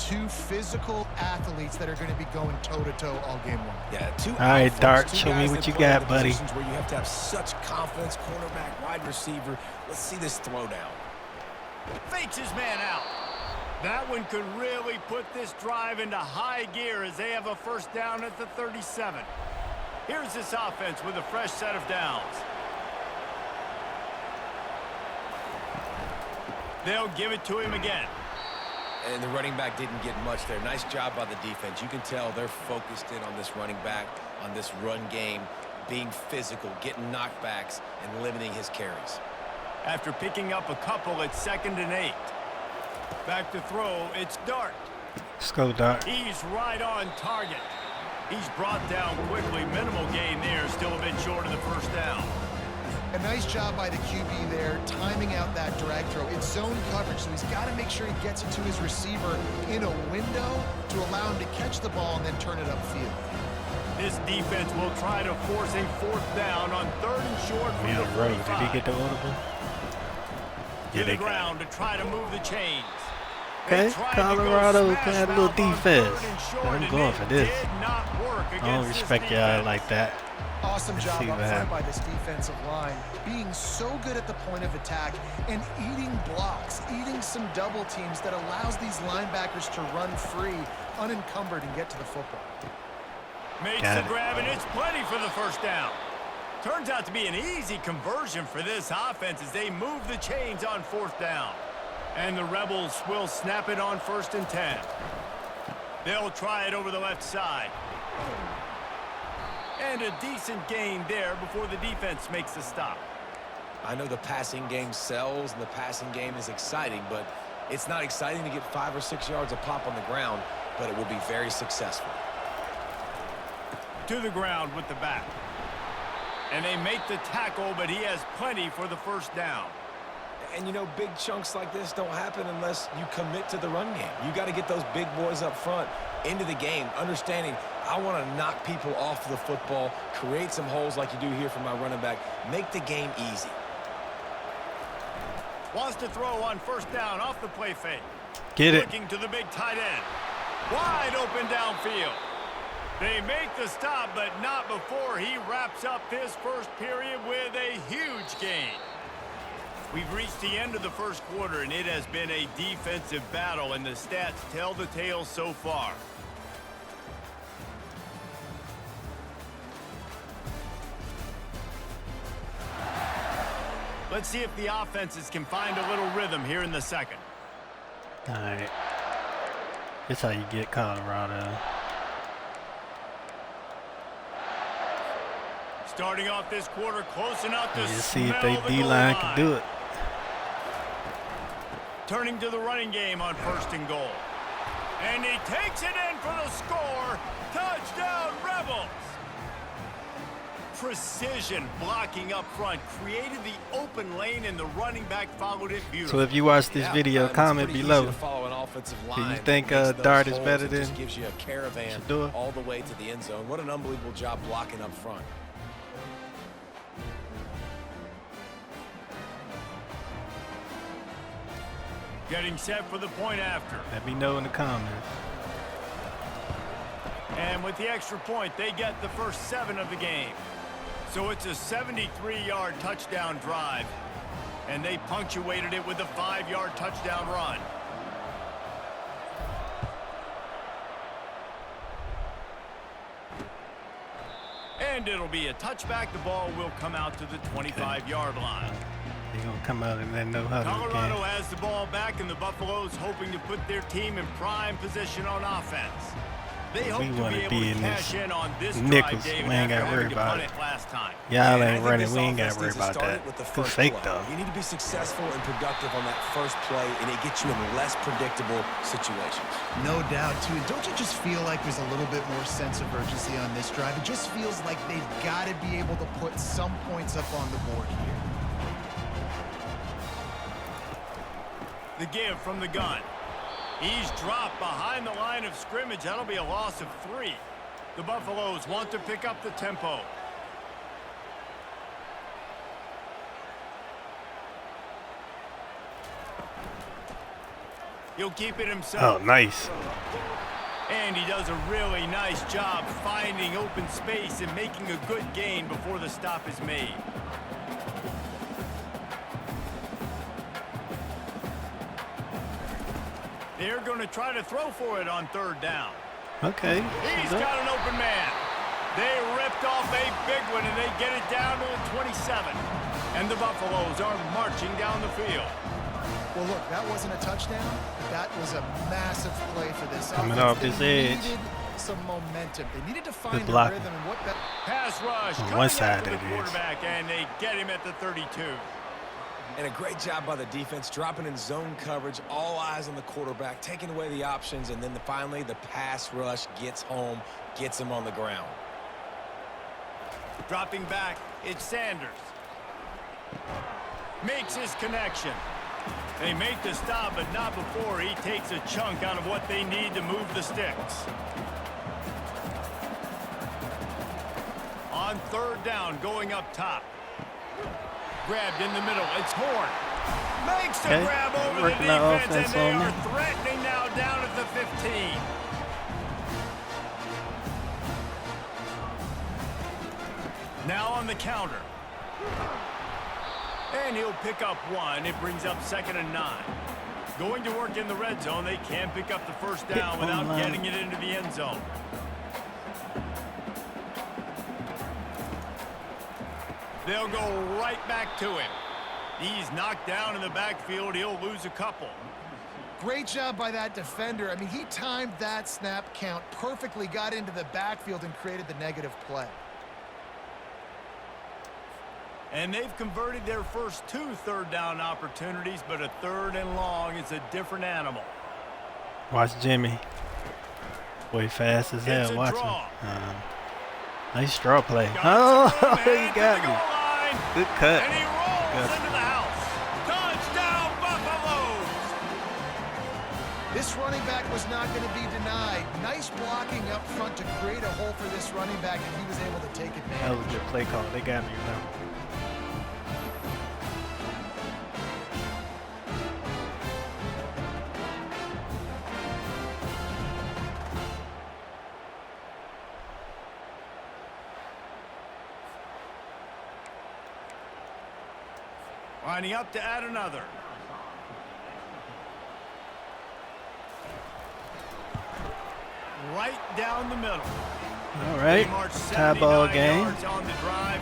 two physical athletes that are going to be going toe-to-toe all game long. Yeah, two. All right, alphas, Dart, two show me guys what that you play in got, the buddy. positions where you have to have such confidence, cornerback, wide receiver. Let's see this throw down. Fakes his man out. That one could really put this drive into high gear as they have a first down at the 37. Here's this offense with a fresh set of downs. They'll give it to him again. And the running back didn't get much there. Nice job by the defense. You can tell they're focused in on this running back, on this run game, being physical, getting knockbacks, and limiting his carries. After picking up a couple at 2nd and 8. Back to throw, it's Dart. Let's go, Dart. He's right on target. He's brought down quickly. Minimal gain there, still a bit short of the first down. A nice job by the QB there, timing out that drag throw. It's zone coverage, so he's got to make sure he gets it to his receiver in a window to allow him to catch the ball and then turn it upfield. This defense will try to force a 4th down on 3rd and short from the 45. Did he get the audible? To the ground to try to move the chains. Okay, Colorado got a little defense. I'm going for this. I don't respect y'all like that. Awesome job up front by this defensive line, being so good at the point of attack and eating blocks, eating some double teams that allows these linebackers to run free, unencumbered, and get to the football. Makes the grab, and it's plenty for the first down. Turns out to be an easy conversion for this offense as they move the chains on 4th down. And the Rebels will snap it on 1st and 10. They'll try it over the left side. And a decent gain there before the defense makes the stop. I know the passing game sells and the passing game is exciting, but it's not exciting to get 5 or 6 yards of pop on the ground, but it will be very successful. To the ground with the back. And they make the tackle, but he has plenty for the first down. And, you know, big chunks like this don't happen unless you commit to the run game. You got to get those big boys up front into the game, understanding I want to knock people off the football, create some holes like you do here for my running back, make the game easy. Wants to throw on 1st down off the play fake. Get it. Looking to the big tight end. Wide open downfield. They make the stop, but not before he wraps up this first period with a huge gain. We've reached the end of the first quarter, and it has been a defensive battle, and the stats tell the tale so far. Let's see if the offenses can find a little rhythm here in the second. All right. This how you get Colorado. Starting off this quarter close enough to see if they D-line can do it. Turning to the running game on 1st and goal. And he takes it in for the score. Touchdown, Rebels! Precision blocking up front created the open lane, and the running back followed it beautifully. So if you watch this video, comment below. Do you think Dart is better than Shedeur? Gives you a caravan all the way to the end zone. What an unbelievable job blocking up front. Getting set for the point after. Let me know in the comments. And with the extra point, they get the first 7 of the game. So it's a 73-yard touchdown drive. And they punctuated it with a 5-yard touchdown run. And it'll be a touchback. The ball will come out to the 25-yard line. They're going to come out and then know how to Colorado has the ball back, and the Buffaloes hoping to put their team in prime position on offense. They hope to be able to cash in on this drive, David, we ain't got to worry about it. Y'all ain't running. We ain't got to worry about that. It's fake, though. You need to be successful and productive on that first play, and it gets you in less predictable situations. No doubt, too. And don't you just feel like there's a little bit more sense of urgency on this drive? It just feels like they've got to be able to put some points up on the board here. The give from the gun. He's dropped behind the line of scrimmage. That'll be a loss of 3. The Buffaloes want to pick up the tempo. He'll keep it himself. Oh, nice. And he does a really nice job finding open space and making a good gain before the stop is made. They're going to try to throw for it on third down. Okay. He's got an open man. They ripped off a big one, and they get it down to the 27. And the Buffaloes are marching down the field. Well, look, that wasn't a touchdown, but that was a massive play for this Coming offense. off this edge. They needed some momentum. They needed to find a blocking. rhythm. And what that Pass rush On coming one side after the that is. quarterback, and they get him at the 32. And a great job by the defense, dropping in zone coverage, all eyes on the quarterback, taking away the options, and then finally the pass rush gets home, gets him on the ground. Dropping back, it's Sanders. Makes his connection. They make the stop, but not before he takes a chunk out of what they need to move the sticks. On third down, going up top. Grabbed in the middle. It's Horn. Makes the grab over the defense, and they are threatening now down at the 15. Now on the counter. And he'll pick up one. It brings up 2nd and 9. Going to work in the red zone. They can pick up the first down without getting it into the end zone. They'll go right back to him. He's knocked down in the backfield. He'll lose a couple. great job by that defender. I mean, he timed that snap count perfectly, got into the backfield and created the negative play. And they've converted their first 2 third down opportunities, but a 3rd and long is a different animal. Watch Jimmy. Boy, fast as hell. It's a Watch draw. him. Nice straw play. Got Oh, some room, he head got to the me. goal line, Good cut. and he rolls Yes. into the house. Touchdown, Buffaloes! This running back was not going to be denied. Nice blocking up front to create a hole for this running back, and he was able to take advantage. That was a good play call. They got me now. Lining up to add another. Right down the middle. All right. They marched Tie ball 79 game. yards on the drive,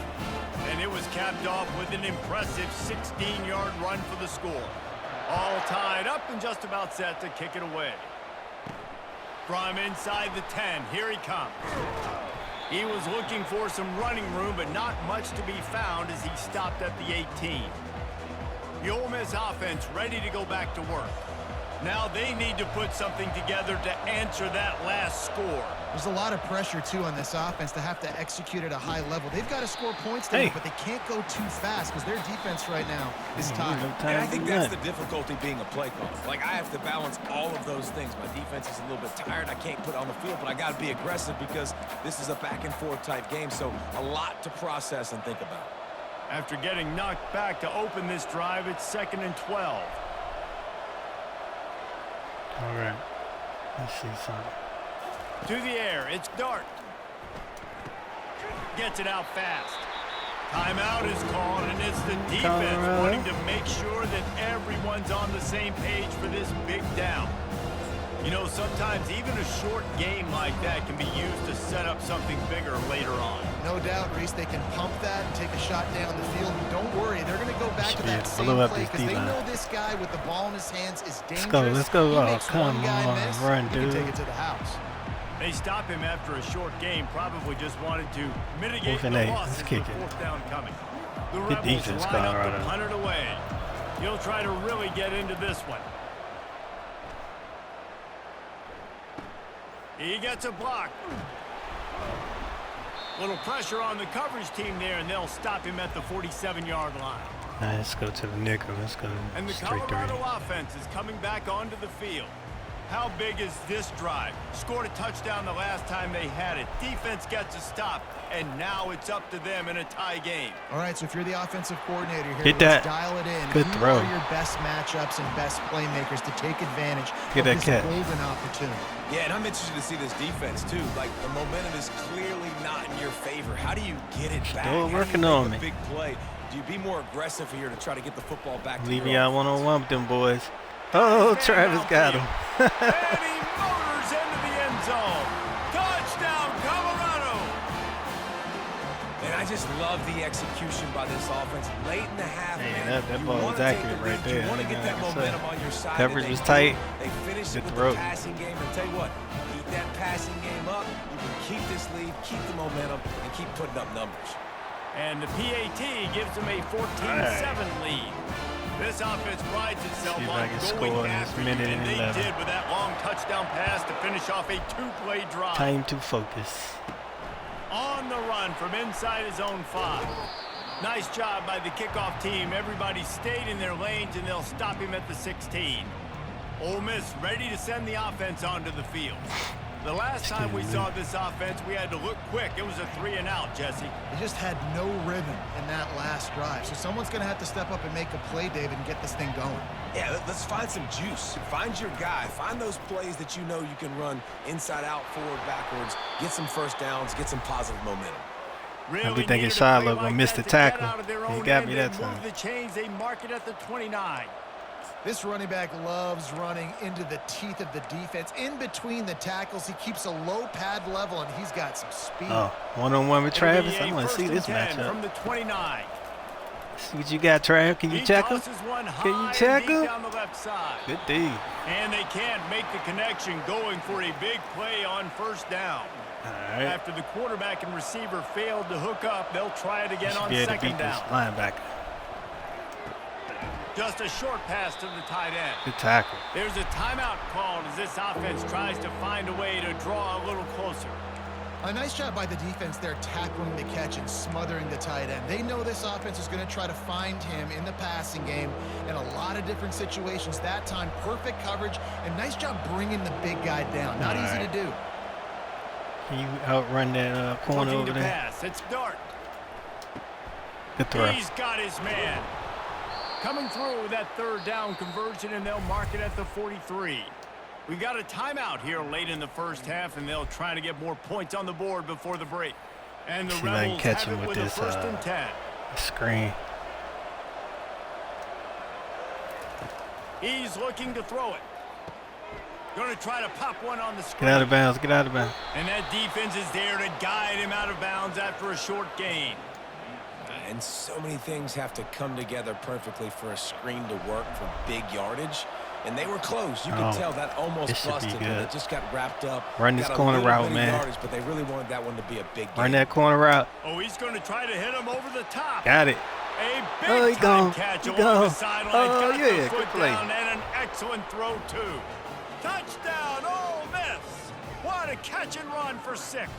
and it was capped off with an impressive 16-yard run for the score. All tied up and just about set to kick it away. From inside the 10, here he comes. He was looking for some running room, but not much to be found as he stopped at the 18. The Ole Miss offense ready to go back to work. Now they need to put something together to answer that last score. There's a lot of pressure, too, on this offense to have to execute at a high level. They've got to score points, there, but they can't go too fast because their defense right now is tired. And I think that's the difficulty being a play caller. Like, I have to balance all of those things. My defense is a little bit tired. I can't put it on the field, but I got to be aggressive because this is a back-and-forth type game, so a lot to process and think about. After getting knocked back to open this drive, it's 2nd and 12. All right. Let's see something. To the air, it's Dart. Gets it out fast. Timeout is called, and it's the defense wanting to make sure that everyone's on the same page for this big down. You know, sometimes even a short game like that can be used to set up something bigger later on. No doubt, Reese, they can pump that and take a shot down the field. And don't worry, they're going to go back to that same play because they know this guy with the ball in his hands is dangerous. Let's go. He Oh, makes come one guy on. miss, Run, he can dude. take it to the house. They stop him after a short game, probably just wanted to mitigate the losses with 4th down coming. The Good Rebels defense, line up Colorado. to punt it away. He'll try to really get into this one. He gets a block. Little pressure on the coverage team there, and they'll stop him at the 47-yard line. Let's go to the nickel. Let's go And the straight Colorado through. offense is coming back onto the field. How big is this drive? Scored a touchdown the last time they had it. Defense gets a stop, and now it's up to them in a tie game. All right, so if you're the offensive coordinator here, Get that. let's dial it in. Good Who throw. are your best matchups and best playmakers to take advantage Get of that this catch. golden opportunity? Yeah, and I'm interested to see this defense, too. Like, the momentum is clearly not in your favor. How do you get it back? Still How do you working make on a me. big play? Do you be more aggressive here to try to get the football back to Leaving your y'all one-on-one with them boys. Oh, Travis got him. And he motors into the end zone. Touchdown, Colorado. And I just love the execution by this offense. Late in the half, Man, man, that you ball was wanna take accurate the right lead. there. You want to get that Like I said, momentum on your side. coverage and was they tight. do. They finish Good it with throw. the passing game. And tell you what, keep that passing game up. You can keep this lead, keep the momentum, and keep putting up numbers. And the PAT gives them a 14-7 lead. This offense prides itself See if I on can going score in this after you, minute and and they 11. did with that long touchdown pass to finish off a two-play drive. Time to focus. On the run from inside his own 5. Nice job by the kickoff team. Everybody stayed in their lanes, and they'll stop him at the 16. Ole Miss ready to send the offense onto the field. The last time we saw this offense, we had to look quick. It was a 3-and-out, Jesse. They just had no rhythm in that last drive. So someone's going to have to step up and make a play, David, and get this thing going. Yeah, let's find some juice. Find your guy. Find those plays that you know you can run inside out, forward, backwards. Get some first downs. Get some positive momentum. I be thinking Shiloh gonna miss the tackle. He got me that time. Move the chains. They mark it at the 29. This running back loves running into the teeth of the defense. In between the tackles, he keeps a low pad level, and he's got some speed. Oh, one-on-one with Travis. I want to see this 10 matchup. from the 29. See what you got, Trav. Can you check him? Can you check him? Down the left side. Good D. And they can't make the connection, going for a big play on first down. All right. After the quarterback and receiver failed to hook up, they'll try it again on Be able to second beat this down. linebacker. Just a short pass to the tight end. Good tackle. There's a timeout called as this offense tries to find a way to draw a little closer. A nice job by the defense there, tackling the catch and smothering the tight end. They know this offense is going to try to find him in the passing game in a lot of different situations. That time, perfect coverage, and nice job bringing the big guy down. Not easy to do. Can you outrun that corner Looking over to there? pass. It's Dart. Good throw. He's got his man. Coming through with that third down conversion, and they'll mark it at the 43. We've got a timeout here late in the first half, and they'll try to get more points on the board before the break. And the See if I can Rebels catch have him it with with a this first and 10. screen. He's looking to throw it. Going to try to pop one on the screen. Get out of bounds. Get out of bounds. And that defense is there to guide him out of bounds after a short gain. And so many things have to come together perfectly for a screen to work for big yardage. And they were close. You can tell that almost this should be busted, but good. it just got wrapped up. Run this Got a corner little route, bit of man. Yardage, but they really wanted that one to be a big Run game. that corner route. Oh, he's going to try to hit him over the top. Got it. A Oh, he big gone. time catch He along gone. the sideline. Oh, Got yeah, the good foot play. down, and an excellent throw, too. Touchdown, Ole Miss. What a catch and run for 6.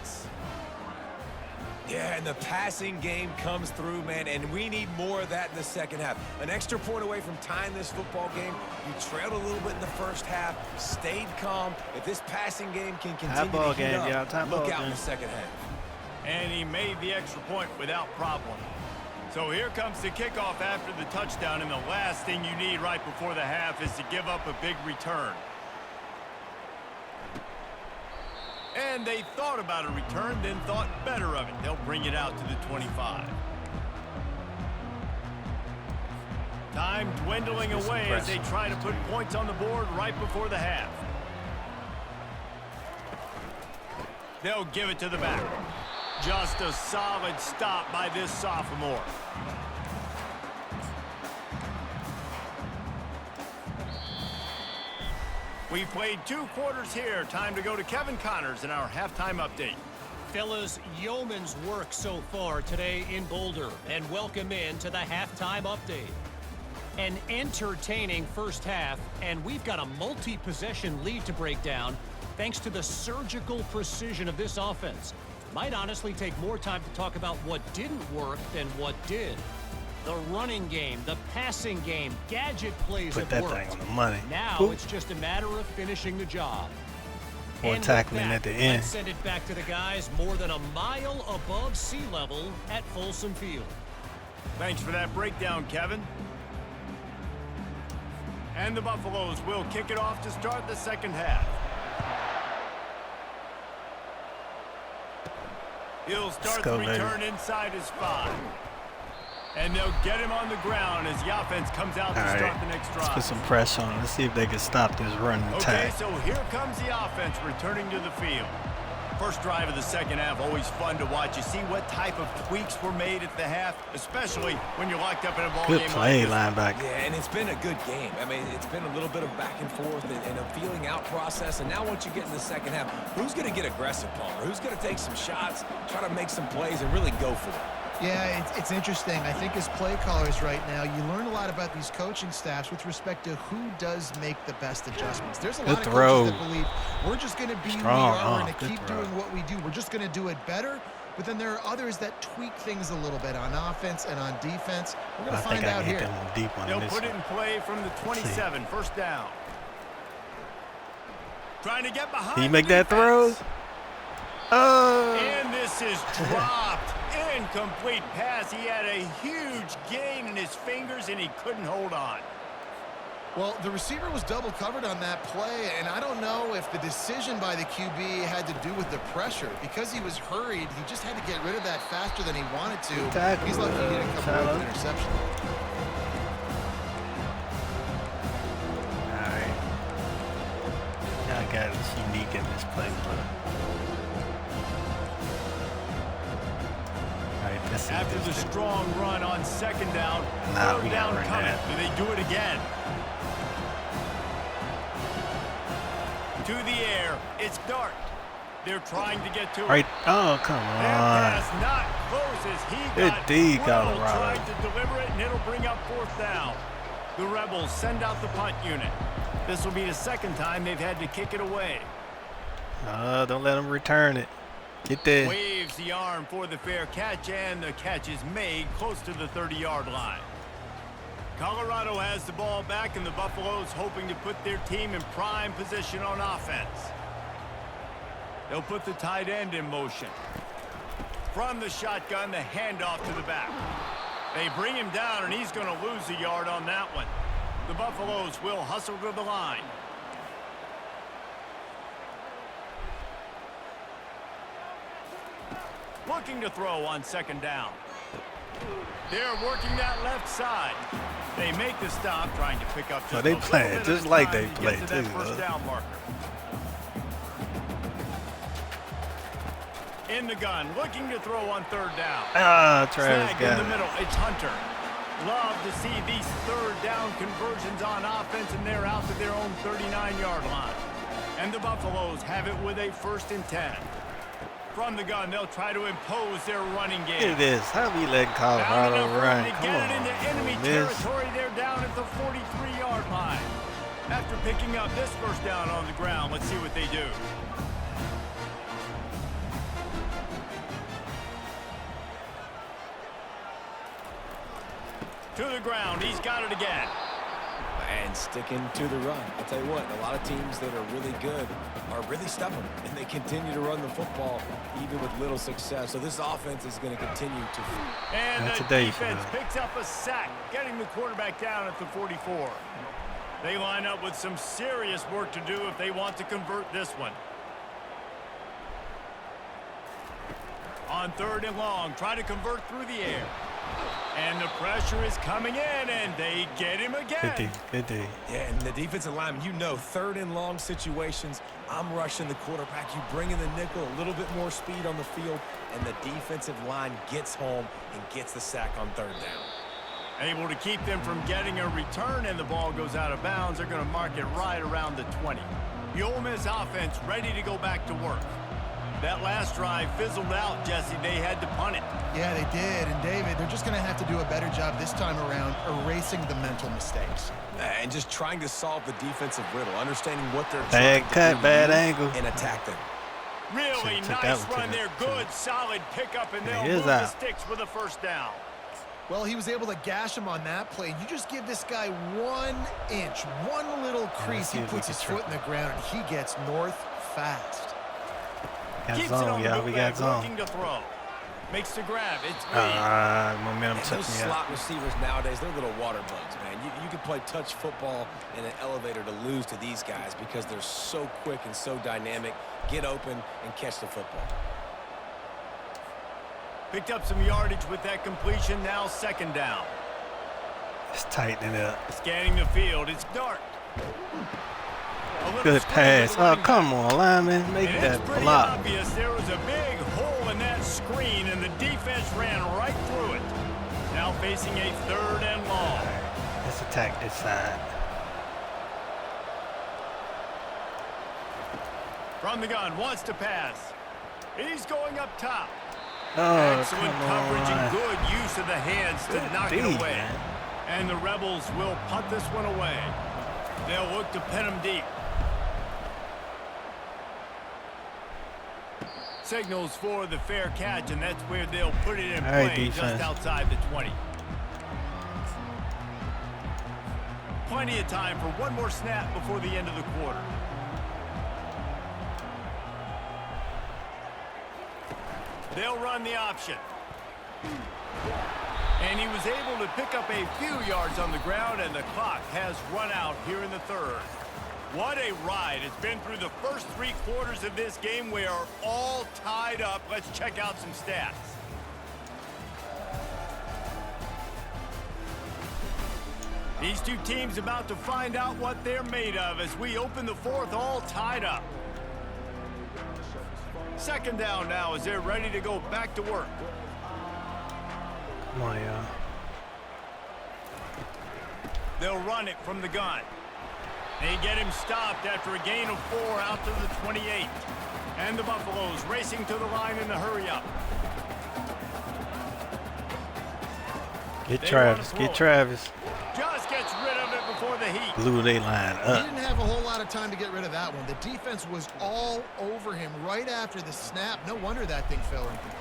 Yeah, and the passing game comes through, man, and we need more of that in the second half. An extra point away from tying this football game. You trailed a little bit in the first half, stayed calm. If this passing game can continue ball to heat game, up, y'all. Top look ball out in game. the second half. And he made the extra point without problem. So here comes the kickoff after the touchdown, and the last thing you need right before the half is to give up a big return. And they thought about a return, then thought better of it. They'll bring it out to the 25. Time dwindling away as they try to put points on the board right before the half. They'll give it to the back. Just a solid stop by this sophomore. We've played 2 quarters here. Time to go to Kevin Connors in our halftime update. Fellas, yeoman's work so far today in Boulder, and welcome in to the halftime update. An entertaining first half, and we've got a multi-possession lead to break down thanks to the surgical precision of this offense. Might honestly take more time to talk about what didn't work than what did. The running game, the passing game, gadget plays Put have that worked. thing on the money. Now Oop. it's just a matter of finishing the job. Or And with tackling that, at the end. Let's send it back to the guys more than a mile above sea level at Folsom Field. Thanks for that breakdown, Kevin. And the Buffaloes will kick it off to start the second half. He'll start the return inside his 5. And they'll get him on the ground as the offense comes out to start the next drive. Let's put some pressure on. Let's see if they can stop this run attack. Okay, so here comes the offense returning to the field. First drive of the second half, always fun to watch. You see what type of tweaks were made at the half, especially when you're locked up in a ball game. Good play, like linebacker. Yeah, and it's been a good game. I mean, it's been a little bit of back and forth and a feeling out process. And now once you get in the second half, who's going to get aggressive, Palmer? Who's going to take some shots, try to make some plays, and really go for it? Yeah, it's interesting. I think as play callers right now, you learn a lot about these coaching staffs with respect to who does make the best adjustments. There's a lot of coaches that believe we're just going to be who we are. We're going to keep doing what we do. We're just going to do it better. But then there are others that tweak things a little bit on offense and on defense. We're going to find out here. They'll put it in play from the 27, first down. Trying to get behind. Can you make that throw? And this is dropped. Incomplete pass. He had a huge gain in his fingers, and he couldn't hold on. Well, the receiver was double covered on that play, and I don't know if the decision by the QB had to do with the pressure. Because he was hurried, he just had to get rid of that faster than he wanted to. He's lucky he didn't come away with an interception. All right. Now I got it's unique in this play. After the strong run on second down, third down coming. Do they do it again? To the air. It's Dart. They're trying to get to it. Right. Oh, come on. That pass not close as he Good D, Colorado. tried to deliver it, and it'll bring up fourth down. The Rebels send out the punt unit. This will be the second time they've had to kick it away. Don't let them return it. Get there. Waves the arm for the fair catch, and the catch is made close to the 30-yard line. Colorado has the ball back, and the Buffaloes hoping to put their team in prime position on offense. They'll put the tight end in motion. From the shotgun, the handoff to the back. They bring him down, and he's going to lose a yard on that one. The Buffaloes will hustle to the line. Looking to throw on second down. They're working that left side. They make the stop, trying to pick up just they a little playing bit just of like time they to play get to that too, first down marker. In the gun, looking to throw on third down. Travis Snag got in the it. middle. It's Hunter. Love to see these third down conversions on offense, and they're out to their own 39-yard line. And the Buffaloes have it with a 1st and 10. From the gun, they'll try to impose their running game. Look at this. How we letting Colorado run? To Come get on, it into enemy territory, they're down at the 43-yard line. After picking up this first down on the ground, let's see what they do. To the ground, he's got it again. And sticking to the run. I'll tell you what, a lot of teams that are really good are really stubborn, and they continue to run the football even with little success. So this offense is going to continue to. And the defense picks up a sack, getting the quarterback down at the 44. They line up with some serious work to do if they want to convert this one. On third and long, try to convert through the air. And the pressure is coming in, and they get him again. Good D. Yeah, and the defensive lineman, you know, third and long situations, I'm rushing the quarterback. You bring in the nickel, a little bit more speed on the field, and the defensive line gets home and gets the sack on third down. Able to keep them from getting a return, and the ball goes out of bounds. They're going to mark it right around the 20. The Ole Miss offense ready to go back to work. That last drive fizzled out, Jesse. They had to punt it. Yeah, they did. And, David, they're just going to have to do a better job this time around erasing the mental mistakes. And just trying to solve the defensive riddle, understanding what they're trying to do. Bad cut, bad angle. And attack them. Really nice run there. Good, solid pickup, and they'll move the sticks with a first down. Well, he was able to gash him on that play. You just give this guy 1 inch, one little crease. He puts his foot in the ground, and he gets north fast. Got zone, yeah, we got zone. Looking to throw. Makes the grab. It's momentum took those me out. slot receivers nowadays, they're little water bugs, man. You can play touch football in an elevator to lose to these guys because they're so quick and so dynamic. Get open and catch the football. Picked up some yardage with that completion. Now 2nd down. It's tightening it up. Scanning the field. It's Dart. Good pass. Oh, come on, lineman. Make that pretty block. obvious there was a big hole in that screen, and the defense ran right through it. Now facing a 3rd and long. Let's attack this side. From the gun, wants to pass. He's going up top. Oh, Excellent come coverage on. and good use of the hands to knock it away. Man. And the Rebels will punt this one away. They'll look to pin him deep. Signals for the fair catch, and that's where they'll put it in play, just outside the 20. Plenty of time for one more snap before the end of the quarter. They'll run the option. And he was able to pick up a few yards on the ground, and the clock has run out here in the 3rd. What a ride. It's been through the first 3 quarters of this game. We are all tied up. Let's check out some stats. These two teams about to find out what they're made of as we open the 4th all tied up. 2nd down now as they're ready to go back to work. Come on, y'all. They'll run it from the gun. They get him stopped after a gain of 4 out to the 28. And the Buffaloes racing to the line in a hurry-up. Get Travis. Get Travis. Just gets rid of it before the heat. Blew they line He up. didn't have a whole lot of time to get rid of that one. The defense was all over him right after the snap. No wonder that thing fell incomplete.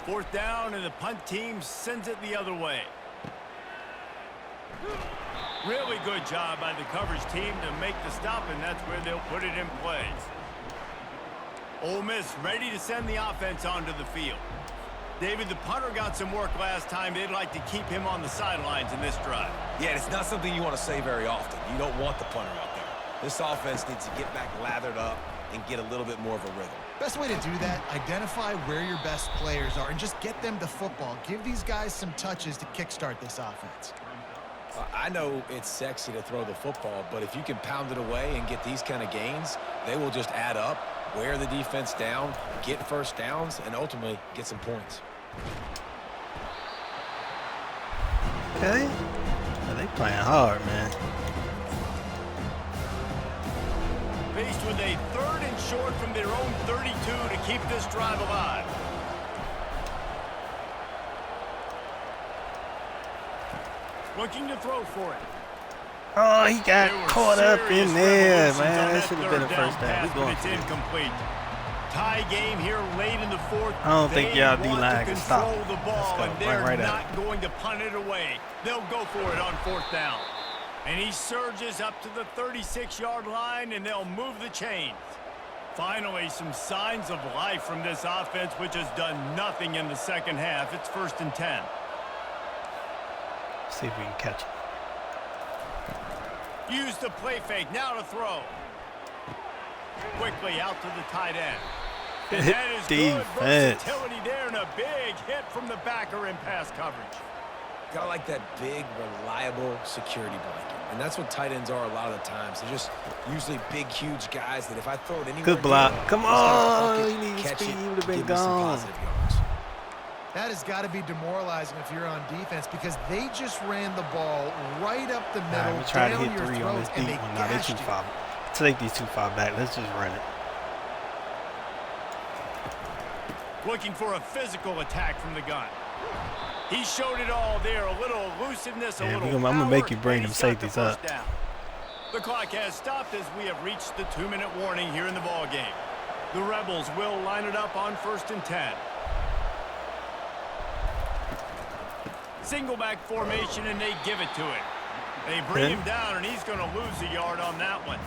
4th down, and the punt team sends it the other way. Really good job by the coverage team to make the stop, and that's where they'll put it in play. Ole Miss ready to send the offense onto the field. David, the punter got some work last time. They'd like to keep him on the sidelines in this drive. Yeah, it's not something you want to say very often. You don't want the punter out there. This offense needs to get back lathered up and get a little bit more of a rhythm. Best way to do that, identify where your best players are and just get them the football. Give these guys some touches to kickstart this offense. I know it's sexy to throw the football, but if you can pound it away and get these kind of gains, they will just add up, wear the defense down, get 1st downs, and ultimately get some points. Okay. Yeah, they playing hard, man. Faced with a 3rd and short from their own 32 to keep this drive alive. Looking to throw for it. Oh, he got caught up in there, man. That should have been a 1st down. Pass, We going it's for it. incomplete. Tie game here late in the 4th. I don't think y'all D-line can stop Control it. the Let's ball, go. and they're Right not out. going to punt it away. They'll go for it on 4th down. And he surges up to the 36-yard line, and they'll move the chains. Finally, some signs of life from this offense, which has done nothing in the 2nd half. It's 1st and 10. See if we can catch it. Use the play fake. Now to throw. Quickly out to the tight end. And that is good Defense. versatility there, and a big hit from the backer in pass coverage. Gotta like that big, reliable security blanket. And that's what tight ends are a lot of the times. They're just usually big, huge guys that if I throw it anywhere, Good block. Come on. it, He needs catch speed. it, He would have been give me some gone. positive yards. That has got to be demoralizing if you're on defense because they just ran the ball right up the middle, We try to down hit your 3 on throat, this and deep they one. Now they gashed too you. far. Take these too far back. Let's just run it. Looking for a physical attack from the gun. He showed it all there. A little elusiveness, a Yeah, little I'm gonna power, make you bring and them he's got the safeties up. first down. The clock has stopped as we have reached the 2-minute warning here in the ball game. The Rebels will line it up on 1st and 10. Single back formation, and they give it to him. They bring him down, and he's going to lose a yard on that one.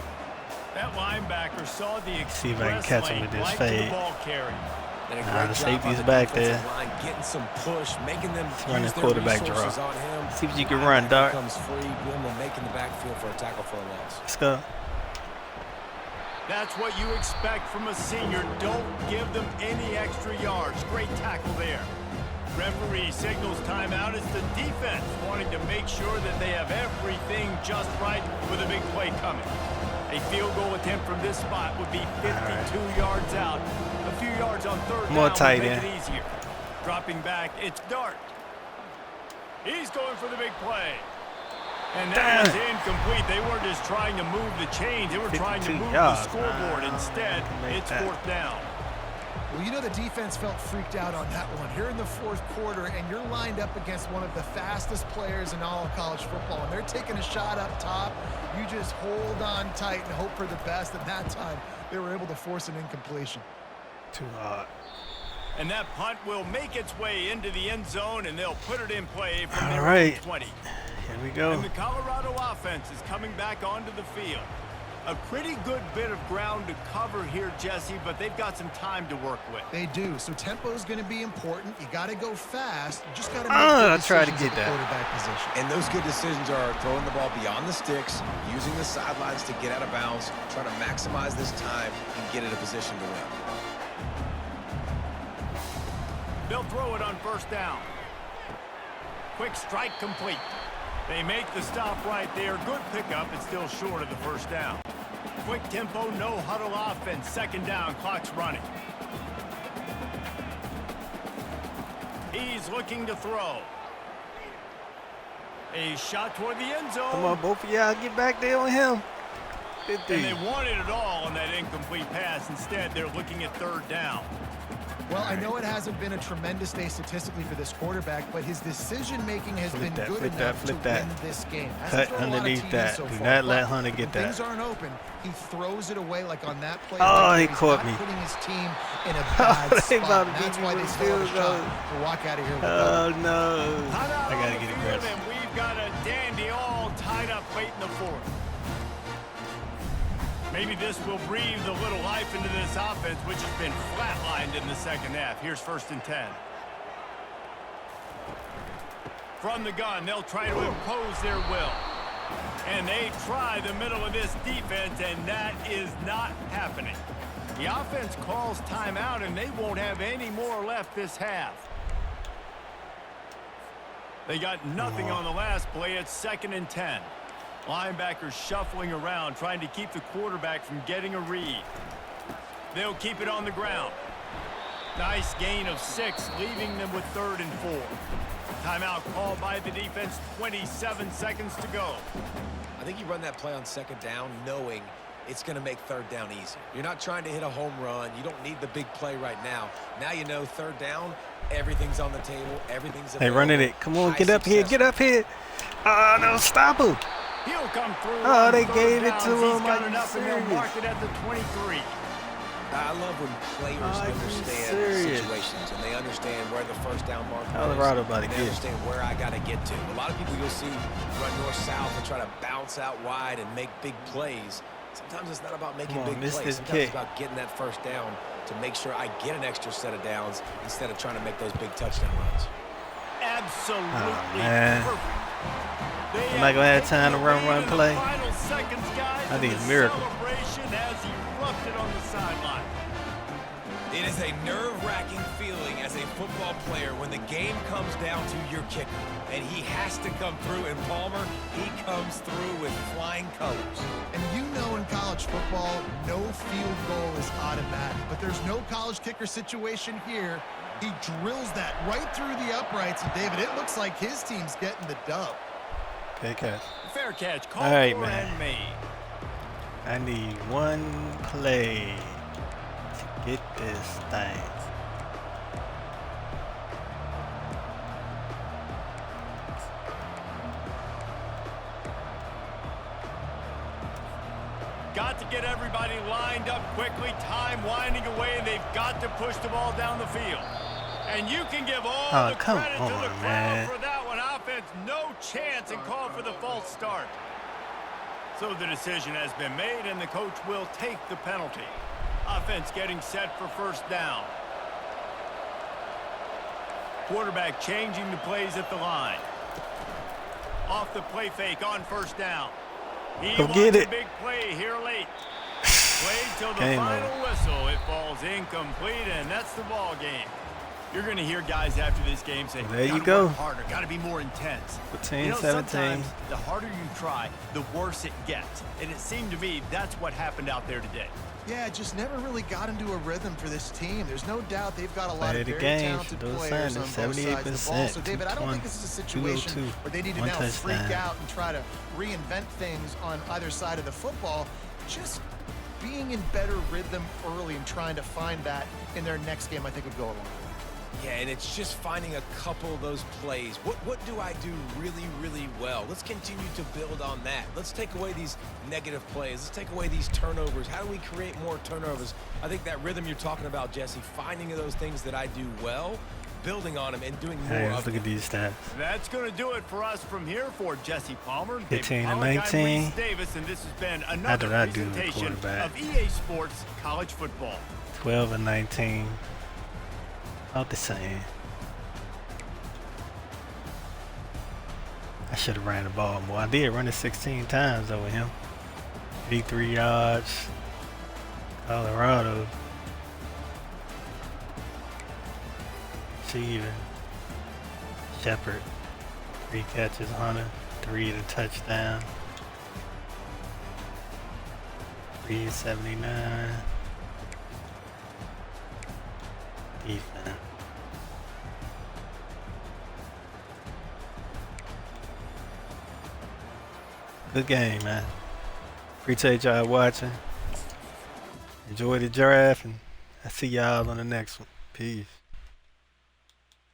That linebacker saw the See if I can catch him with this fade. ball carry. The safety's back there. Getting some push, making them Running use their quarterback draw. resources on him. See if you can run, Dart. Comes free, boom, and making the backfield for a tackle for a loss. Let's go. That's what you expect from a senior. Don't give them any extra yards. Great tackle there. Referee signals timeout. It's the defense wanting to make sure that they have everything just right with a big play coming. A field goal attempt from this spot would be 52 yards out. A few yards on third down would make it easier. Dropping back, it's Dart. He's going for the big play. And that was incomplete. They weren't just trying to move the chains. They were trying to move the scoreboard. Instead, it's fourth down. Well, you know the defense felt freaked out on that one. Here in the fourth quarter, and you're lined up against one of the fastest players in all of college football, and they're taking a shot up top. You just hold on tight and hope for the best. And that time, they were able to force an incompletion. Too hard. And that punt will make its way into the end zone, and they'll put it in play from their own 20. Here we go. And the Colorado offense is coming back onto the field. A pretty good bit of ground to cover here, Jesse, but they've got some time to work with. They do. So tempo is going to be important. You got to go fast. You just got to make I good try to decisions get at the that quarterback position. And those good decisions are throwing the ball beyond the sticks, using the sidelines to get out of bounds, trying to maximize this time and get in a position to win. They'll throw it on first down. Quick strike complete. They make the stop right there. Good pickup. It's still short of the first down. Quick tempo, no huddle offense. Second down, clock's running. He's looking to throw. A shot toward the end zone. Come on, both of y'all, get back there on him. And they wanted it all on that incomplete pass. Instead, they're looking at third down. Well, I know it hasn't been a tremendous day statistically for this quarterback, but his decision-making has been good enough to win this game. Cut underneath that. Do not let Hunter get that. Things aren't open. He throws it away like on that play. Oh, he caught me. Putting his team in a bad spot. That's why they still have a shot to walk out of here with Oh, no. I got to get aggressive. And we've got a dandy all tied up late in the fourth. Maybe this will breathe a little life into this offense, which has been flatlined in the second half. Here's 1st and 10. From the gun, they'll try to impose their will. And they try the middle of this defense, and that is not happening. The offense calls timeout, and they won't have any more left this half. They got nothing on the last play. It's 2nd and 10. Linebackers shuffling around, trying to keep the quarterback from getting a read. They'll keep it on the ground. Nice gain of 6, leaving them with 3rd and 4. Timeout called by the defense, 27 seconds to go. I think you run that play on 2nd down knowing it's going to make 3rd down easy. You're not trying to hit a home run. You don't need the big play right now. Now you know 3rd down, everything's on the table, everything's available. Hey, running it. Come on, get up here, get up here. Oh, no, stop him. He'll come through. Oh, they gave it to him. He's got enough, and they'll mark it at the 23. I love when players understand situations and they understand where the first down marker is. Colorado about to get. They understand where I got to get to. A lot of people you'll see run north-south and try to bounce out wide and make big plays. Sometimes it's not about making big plays. Sometimes it's about getting that first down to make sure I get an extra set of downs instead of trying to make those big touchdown runs. Absolutely perfect. I'm not going to have time to run play. I need a miracle. It is a nerve-wracking feeling as a football player when the game comes down to your kicker. And he has to come through. And Palmer, he comes through with flying colors. And you know in college football, no field goal is automatic. But there's no college kicker situation here. He drills that right through the uprights. And, David, it looks like his team's getting the dub. Okay, catch. Fair catch. All right, man. I need one play to get this thing. Got to get everybody lined up quickly. Time winding away, and they've got to push the ball down the field. And you can give all the credit to the crowd for that one. defense no chance and call for the false start. So the decision has been made, and the coach will take the penalty. Offense getting set for first down. Quarterback changing the plays at the line. Off the play fake on first down. He Go wants get a it. big play here late. Played till the final whistle. It falls incomplete, and that's the ball game. You're going to hear guys after this game say, There you "Gotta go. work harder, got to be more intense." 14, 17. Sometimes the harder you try, the worse it gets. And it seemed to me that's what happened out there today. Yeah, just never really got into a rhythm for this team. There's no doubt they've got a lot Play of the very game, talented Shedeur players on both sides of the ball. 78%, So, David, I don't think this is a situation 202, where they need to one now freak touchdown. out and try to reinvent things on either side of the football. Just being in better rhythm early and trying to find that in their next game, I think would go a long way. Yeah, and it's just finding a couple of those plays. What do I do really, really well? Let's continue to build on that. Let's take away these negative plays. Let's take away these turnovers. How do we create more turnovers? I think that rhythm you're talking about, Jesse, finding those things that I do well, building on them, and doing more Hey, of let's look at them. these stats. That's going to do it for us from here for Jesse Palmer, 15 and David Pollack, I'm 19. Reese Davis, and this has been How another did I do, presentation quarterback? of EA Sports College Football. 12 and 19. About the same. I should have ran the ball more. I did run it 16 times over him. 83 yards. Colorado. Receiving. Shepard. 3 catches. Hunter. 3 to touchdown. 379. Defense. Good game, man. Appreciate y'all watching. Enjoy the draft, and I'll see y'all on the next one. Peace.